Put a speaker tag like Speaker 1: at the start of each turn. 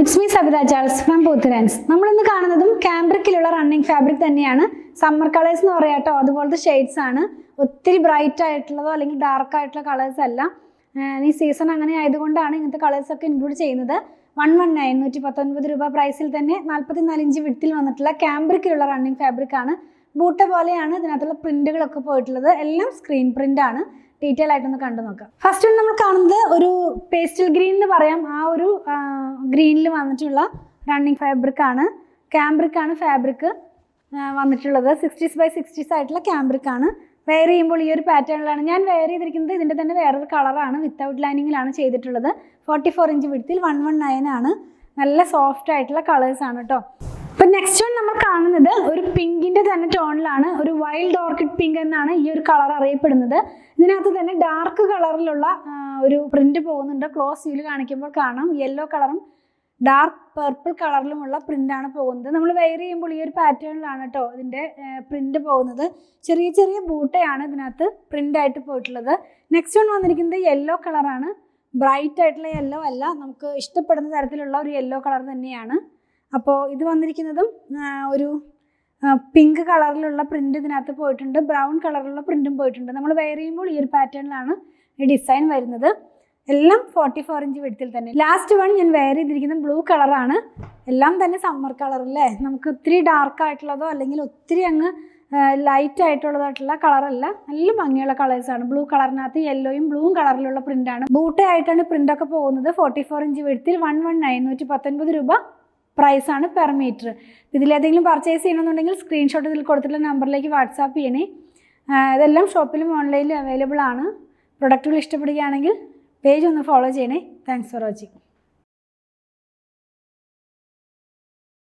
Speaker 1: It's me Sabitha Charles from പോത്തുരാൻസ്. നമ്മളിന്ന് കാണുന്നതും ക്യാമ്പ്രിക്കിലുള്ള റണ്ണിങ് ഫാബ്രിക് തന്നെയാണ്. സമ്മർ കളേഴ്സ് എന്ന് പറയാം കേട്ടോ. അതുപോലത്തെ ഷെയ്ഡ്സ് ആണ്. ഒത്തിരി ബ്രൈറ്റ് ആയിട്ടുള്ളതോ അല്ലെങ്കിൽ ഡാർക്ക് ആയിട്ടുള്ള കളേഴ്സ് അല്ല. ഈ സീസൺ അങ്ങനെ ആയതുകൊണ്ടാണ് ഇങ്ങനത്തെ കളേഴ്സ് ഒക്കെ ഇൻക്ലൂഡ് ചെയ്യുന്നത്. 119 119 രൂപ പ്രൈസിൽ തന്നെ 44 ഇഞ്ച് വിഡ്ത്തിൽ വന്നിട്ടുള്ള ക്യാമ്പ്രിക്കിലുള്ള റണ്ണിങ് ഫാബ്രിക് ആണ്. ബൂട്ട പോലെയാണ് ഇതിനകത്തുള്ള പ്രിന്റുകളൊക്കെ പോയിട്ടുള്ളത്. എല്ലാം സ്ക്രീൻ പ്രിന്റ് ആണ്. ഡീറ്റെയിൽ ആയിട്ടൊന്ന് കണ്ടു നോക്കാം. ഫസ്റ്റ് നമ്മൾ കാണുന്നത് ഒരു പേസ്റ്റൽ ഗ്രീൻ എന്ന് പറയാം. ആ ഒരു ഗ്രീനിൽ വന്നിട്ടുള്ള റണ്ണിങ് ഫാബ്രിക് ആണ്. ക്യാമ്പ്രിക് ആണ് ഫാബ്രിക് വന്നിട്ടുള്ളത്. 60s by 60s ആയിട്ടുള്ള ക്യാമ്പ്രിക് ആണ്. വെയർ ചെയ്യുമ്പോൾ ഈ ഒരു പാറ്റേണിലാണ് ഞാൻ വെയർ ചെയ്തിരിക്കുന്നത്. ഇതിൻ്റെ തന്നെ വേറൊരു കളറാണ്. വിത്തൗട്ട് ലൈനിങ്ങിലാണ് ചെയ്തിട്ടുള്ളത്. 44 ഇഞ്ച് വിഡ്ത്തിൽ 119 ആണ്. നല്ല സോഫ്റ്റ് ആയിട്ടുള്ള കളേഴ്സ് ആണ് കേട്ടോ. അപ്പം നെക്സ്റ്റ് വൺ നമ്മൾ കാണുന്നത് ഒരു പിങ്കിൻ്റെ തന്നെ ടോണിലാണ്. ഒരു വൈൽഡ് ഓർക്കിഡ് പിങ്ക് എന്നാണ് ഈ ഒരു കളർ അറിയപ്പെടുന്നത്. ഇതിനകത്ത് തന്നെ ഡാർക്ക് കളറിലുള്ള ഒരു പ്രിന്റ് പോകുന്നുണ്ട്. ക്ലോസ് വ്യൂവിൽ കാണിക്കുമ്പോൾ കാണാം. യെല്ലോ കളറും ഡാർക്ക് പർപ്പിൾ കളറിലുമുള്ള പ്രിന്റാണ് പോകുന്നത്. നമ്മൾ വെയർ ചെയ്യുമ്പോൾ ഈ ഒരു പാറ്റേണിലാണ് കേട്ടോ ഇതിൻ്റെ പ്രിന്റ് പോകുന്നത്. ചെറിയ ചെറിയ ബൂട്ടയാണ് ഇതിനകത്ത് പ്രിന്റ് ആയിട്ട് പോയിട്ടുള്ളത്. നെക്സ്റ്റ് വൺ വന്നിരിക്കുന്നത് യെല്ലോ കളറാണ്. ബ്രൈറ്റ് ആയിട്ടുള്ള യെല്ലോ അല്ല, നമുക്ക് ഇഷ്ടപ്പെടുന്ന തരത്തിലുള്ള ഒരു യെല്ലോ കളർ തന്നെയാണ്. അപ്പോൾ ഇത് വന്നിരിക്കുന്നതും ഒരു പിങ്ക് കളറിലുള്ള പ്രിന്റ് ഇതിനകത്ത് പോയിട്ടുണ്ട്. ബ്രൗൺ കളറിലുള്ള പ്രിന്റും പോയിട്ടുണ്ട്. നമ്മൾ വെയർ ചെയ്യുമ്പോൾ ഈ ഒരു പാറ്റേണിലാണ് ഈ ഡിസൈൻ വരുന്നത്. എല്ലാം 44 ഇഞ്ച് വിഡ്ത്തിൽ തന്നെ. ലാസ്റ്റ് വൺ ഞാൻ വെയർ ചെയ്തിരിക്കുന്നത് ബ്ലൂ കളറാണ്. എല്ലാം തന്നെ സമ്മർ കളറല്ലേ. നമുക്ക് ഒത്തിരി ഡാർക്ക് ആയിട്ടുള്ളതോ അല്ലെങ്കിൽ ഒത്തിരി അങ്ങ് ലൈറ്റ് ആയിട്ടുള്ളതായിട്ടുള്ള കളറല്ല. നല്ല ഭംഗിയുള്ള കളേഴ്സാണ്. ബ്ലൂ കളറിനകത്ത് യെല്ലോയും ബ്ലൂവും കളറിലുള്ള പ്രിന്റാണ്. ബൂട്ടയായിട്ടാണ് പ്രിന്റൊക്കെ പോകുന്നത്. 44 ഇഞ്ച് വിഡ്ത്തിൽ 119 119 രൂപ പ്രൈസാണ് പെർ മീറ്റർ. ഇതിലേതെങ്കിലും പർച്ചേസ് ചെയ്യണമെന്നുണ്ടെങ്കിൽ സ്ക്രീൻഷോട്ട് ഇതിൽ കൊടുത്തിട്ടുള്ള നമ്പറിലേക്ക് വാട്സാപ്പ് ചെയ്യണേ. ഇതെല്ലാം ഷോപ്പിലും ഓൺലൈനിലും അവൈലബിൾ ആണ്. പ്രൊഡക്റ്റുകൾ ഇഷ്ടപ്പെടുകയാണെങ്കിൽ പേജ് ഒന്ന് ഫോളോ ചെയ്യണേ. Thanks for watching.